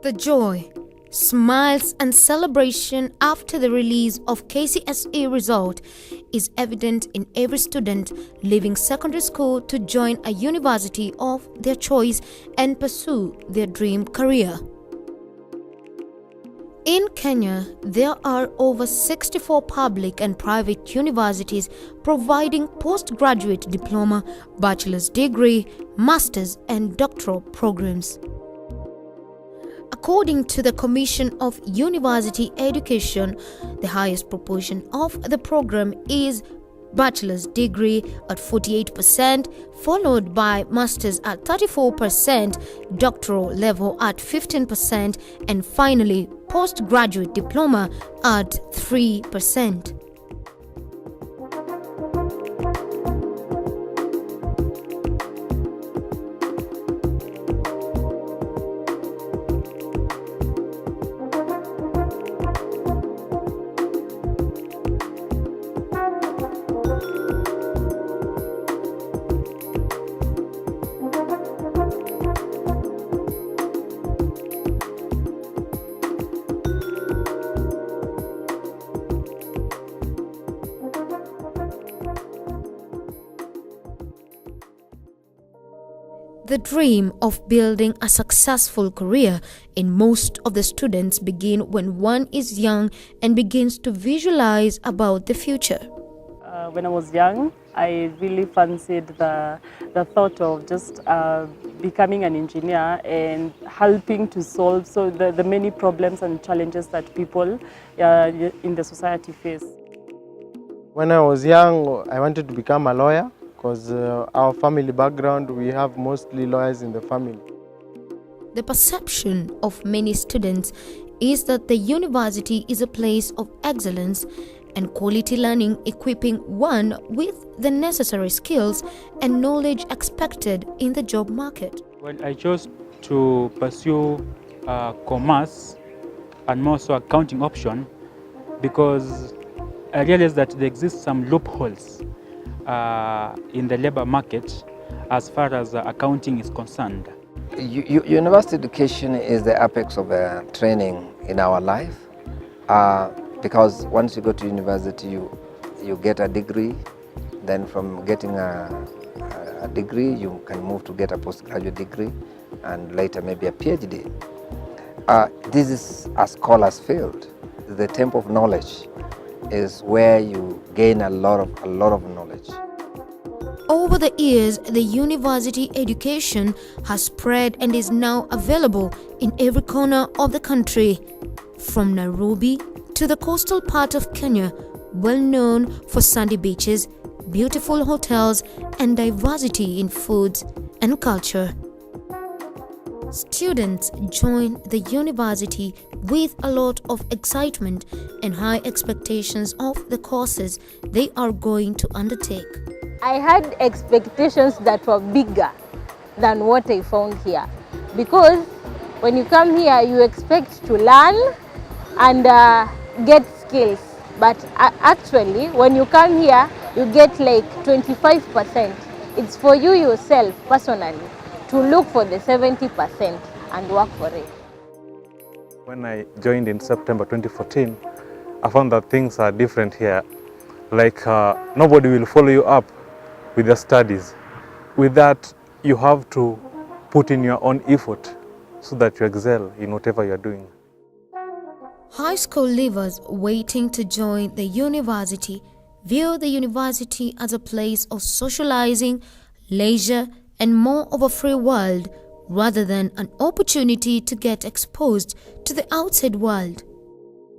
The joy, smiles and celebration after the release of KCSE result is evident in every student leaving secondary school to join a university of their choice and pursue their dream career. In Kenya, there are over 64 public and private universities providing postgraduate diploma, bachelor's degree, master's and doctoral programs. According to the Commission of University Education, the highest proportion of the program is bachelor's degree at 48%, followed by master's at 34%, doctoral level at 15%, and finally postgraduate diploma at 3%. The dream of building a successful career in most of the students begin when one is young and begins to visualize about the future. When I was young, I really fancied the thought of just becoming an engineer and helping to solve the many problems and challenges that people in the society face. When I was young, I wanted to become a lawyer because our family background, we have mostly lawyers in the family. The perception of many students is that the university is a place of excellence and quality learning, equipping one with the necessary skills and knowledge expected in the job market. Well, I chose to pursue commerce and more so accounting option because I realized that there exist some loopholes in the labor market as far as accounting is concerned. University education is the apex of training in our life because once you go to university you get a degree, then from getting a degree you can move to get a postgraduate degree and later maybe a PhD. This is a scholar's field. The temple of knowledge is where you gain a lot of knowledge. Over the years, the university education has spread and is now available in every corner of the country, from Nairobi to the coastal part of Kenya, well known for sandy beaches, beautiful hotels, and diversity in foods and culture. Students join the university with a lot of excitement and high expectations of the courses they are going to undertake. I had expectations that were bigger than what I found here, because when you come here you expect to learn and get skills, but actually when you come here you get like 25%. It's for you yourself personally to look for the 70% and work for it. When I joined in September 2014, I found that things are different here. Like nobody will follow you up with your studies. With that, you have to put in your own effort so that you excel in whatever you're doing. High school leavers waiting to join the university view the university as a place of socializing, leisure, and more of a free world rather than an opportunity to get exposed to the outside world.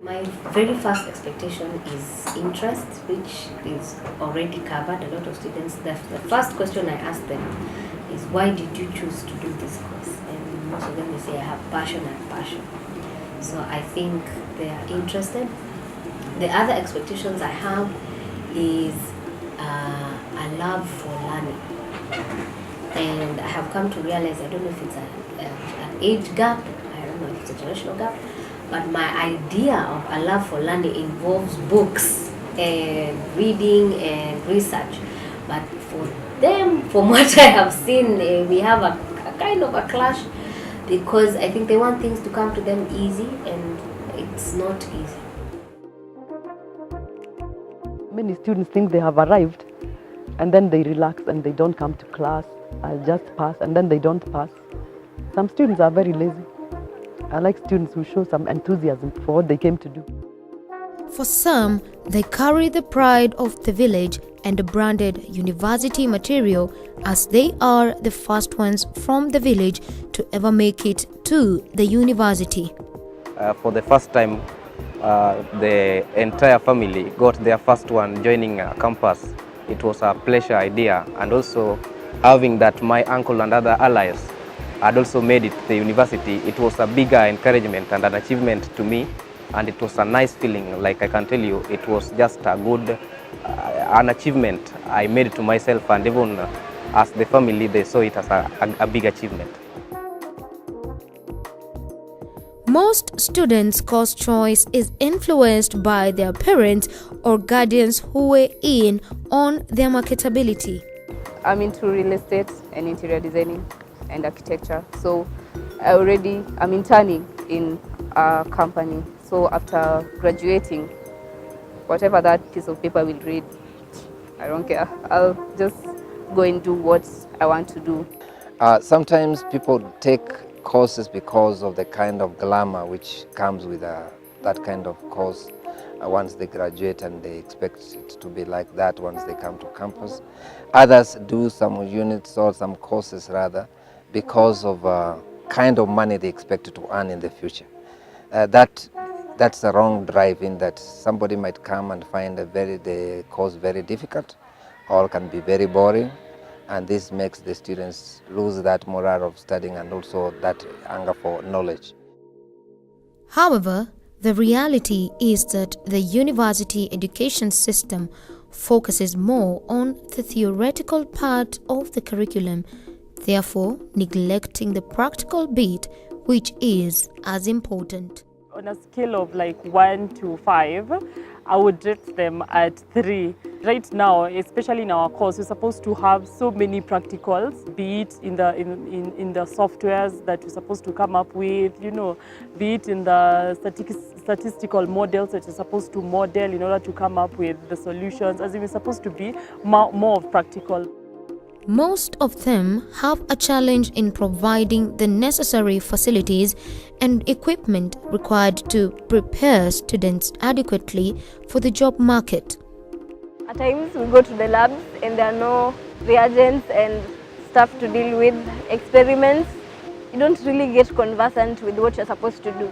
My very first expectation is interest, which is already covered. A lot of students, the first question I ask them is, why did you choose to do this course? And most of them they say, I have passion and passion. So I think they are interested. The other expectations I have is a love for learning. And I have come to realize, I don't know if it's an age gap, I don't know if it's a generational gap, but my idea of a love for learning involves books and reading and research. But for them, from what I have seen, we have a kind of a clash because I think they want things to come to them easy, and it's not easy. Many students think they have arrived and then they relax and they don't come to class. I'll just pass, and then they don't pass. Some students are very lazy. I like students who show some enthusiasm for what they came to do. For some, they carry the pride of the village and the branded university material, as they are the first ones from the village to ever make it to the university. For the first time, the entire family got their first one joining a campus. It was a pleasure idea, and also having that my uncle and other allies had also made it to the university. It was a bigger encouragement and an achievement to me, and it was a nice feeling. Like I can tell you, it was just a good an achievement I made to myself, and even as the family, they saw it as a big achievement. Most students' course choice is influenced by their parents or guardians who weigh in on their marketability. I'm into real estate and interior designing and architecture. So I'm interning in a company. So after graduating, whatever that piece of paper will read, I don't care. I'll just go and do what I want to do. Sometimes people take courses because of the kind of glamour which comes with that kind of course once they graduate, and they expect it to be like that once they come to campus. Others do some units or some courses rather because of kind of money they expect to earn in the future. That's the wrong drive, in that somebody might come and find the course very difficult or can be very boring, and this makes the students lose that morale of studying and also that hunger for knowledge. However, the reality is that the university education system focuses more on the theoretical part of the curriculum, therefore neglecting the practical bit, which is as important. On a scale of like 1 to 5, I would rate them at 3. Right now, especially in our course, we're supposed to have so many practicals, be it in the softwares that we're supposed to come up with, be it in the statistical models that you're supposed to model in order to come up with the solutions, as if it's supposed to be more of practical. Most of them have a challenge in providing the necessary facilities and equipment required to prepare students adequately for the job market. At times we go to the labs and there are no reagents and stuff to deal with, experiments. You don't really get conversant with what you're supposed to do.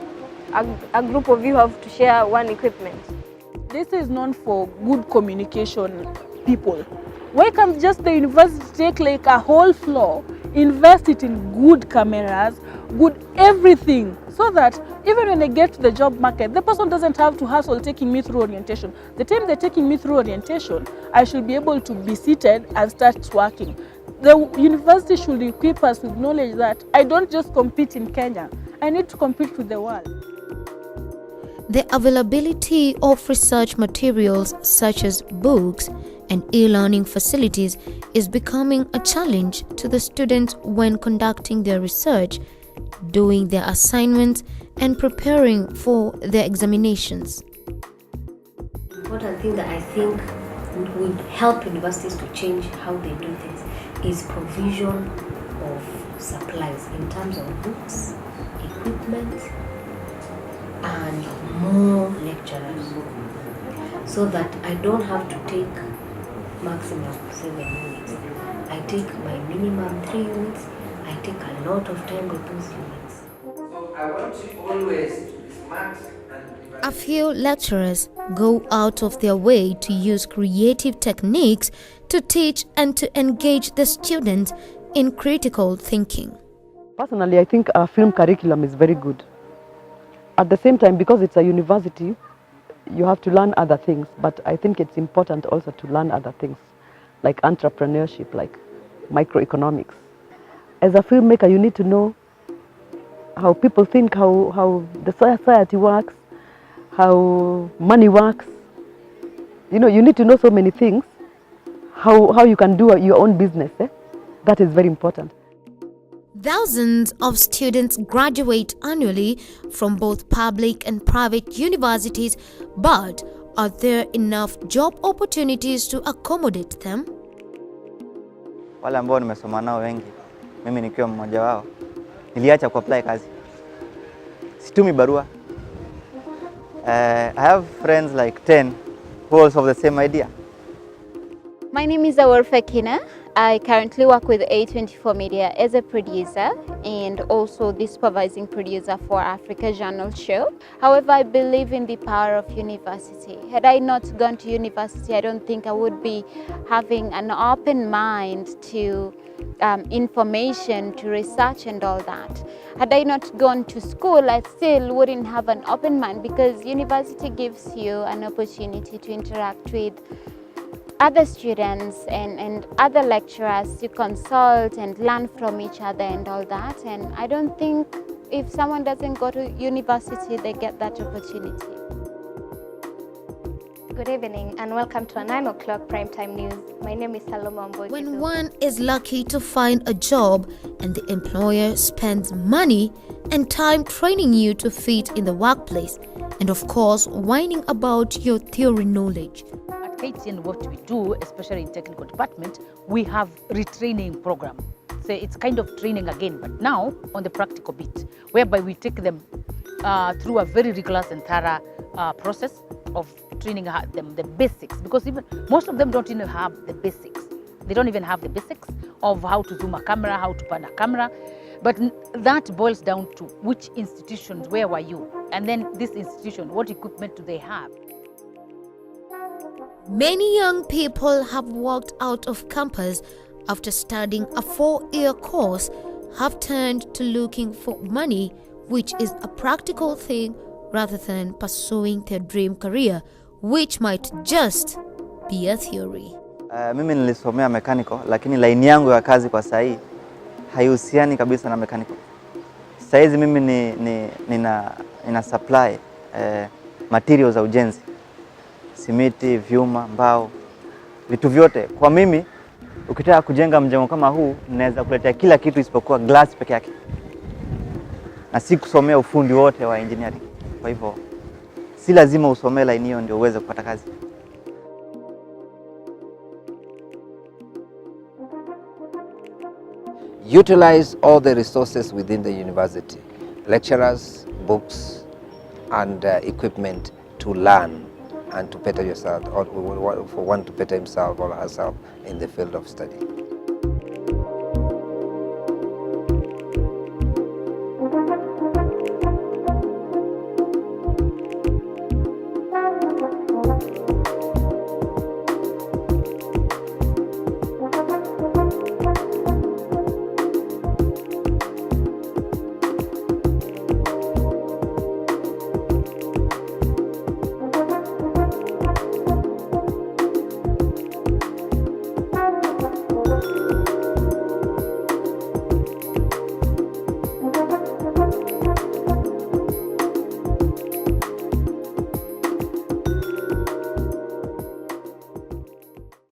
A group of you have to share one equipment. This is known for good communication people. Why can't just the university take like a whole floor, invest it in good cameras, good everything, so that even when they get to the job market, the person doesn't have to hustle taking me through orientation. The time they're taking me through orientation, I should be able to be seated and start working. The university should equip us with knowledge that I don't just compete in Kenya, I need to compete with the world. The availability of research materials such as books and e-learning facilities is becoming a challenge to the students when conducting their research, doing their assignments, and preparing for their examinations. The important thing that I think would help universities to change how they do things is provision of supplies in terms of books, equipment, and more lecturers, so that I don't have to take maximum 7 units. I take my minimum 3 units. I take a lot of time with those units. So I want you always to be smart. A few lecturers go out of their way to use creative techniques to teach and to engage the students in critical thinking. Personally, I think our film curriculum is very good. At the same time, because it's a university, you have to learn other things, but I think it's important also to learn other things, like entrepreneurship, like microeconomics. As a filmmaker, you need to know how people think, how the society works, how money works. You need to know so many things, how you can do your own business. That is very important. Thousands of students graduate annually from both public and private universities, but are there enough job opportunities to accommodate them? Wale ambao nimesoma nao wengi, mimi nikiwa mmoja wao, niliacha kuapply kazi. Situmi barua. I have friends like 10 who also have the same idea. My name is Awarfa Kina. I currently work with A24 Media as a producer and also the supervising producer for Africa Journal Show. However, I believe in the power of university. Had I not gone to university, I don't think I would be having an open mind to information, to research and all that. Had I not gone to school, I still wouldn't have an open mind, because university gives you an opportunity to interact with other students and other lecturers, to consult and learn from each other and all that. And I don't think if someone doesn't go to university, they get that opportunity. Good evening and welcome to a 9 o'clock primetime news. My name is Saloma Mbogi. When one is lucky to find a job and the employer spends money and time training you to fit in the workplace, and of course whining about your theory knowledge. In what we do, especially in technical department, we have retraining program. So it's kind of training again, but now on the practical bit, whereby we take them through a very rigorous and thorough process of training them the basics, because even most of them don't even have the basics. They don't even have the basics of how to zoom a camera, how to pan a camera. But that boils down to which institutions, where were you? And then this institution, what equipment do they have? Many young people have walked out of campus after studying a 4-year course, have turned to looking for money, which is a practical thing, rather than pursuing their dream career, which might just be a theory. Mimi nilisomea mechanical, lakini line yangu ya kazi kwa sahi haihusiani kabisa na mechanical. Saizi mimi nina supply materials za ujenzi. Simiti, vyuma, mbao, vitu vyote. Kwa mimi, ukitaka kujenga mjengo kama huu, naweza kuletea kila kitu isipokuwa glass peke yake. Na si kusomea ufundi wote wa engineering. Kwa hivyo, si lazima usomee line hiyo ndio uweze kupata kazi. Utilize all the resources within the university, lecturers, books, and equipment to learn and to better yourself, or for one to better himself or herself in the field of study.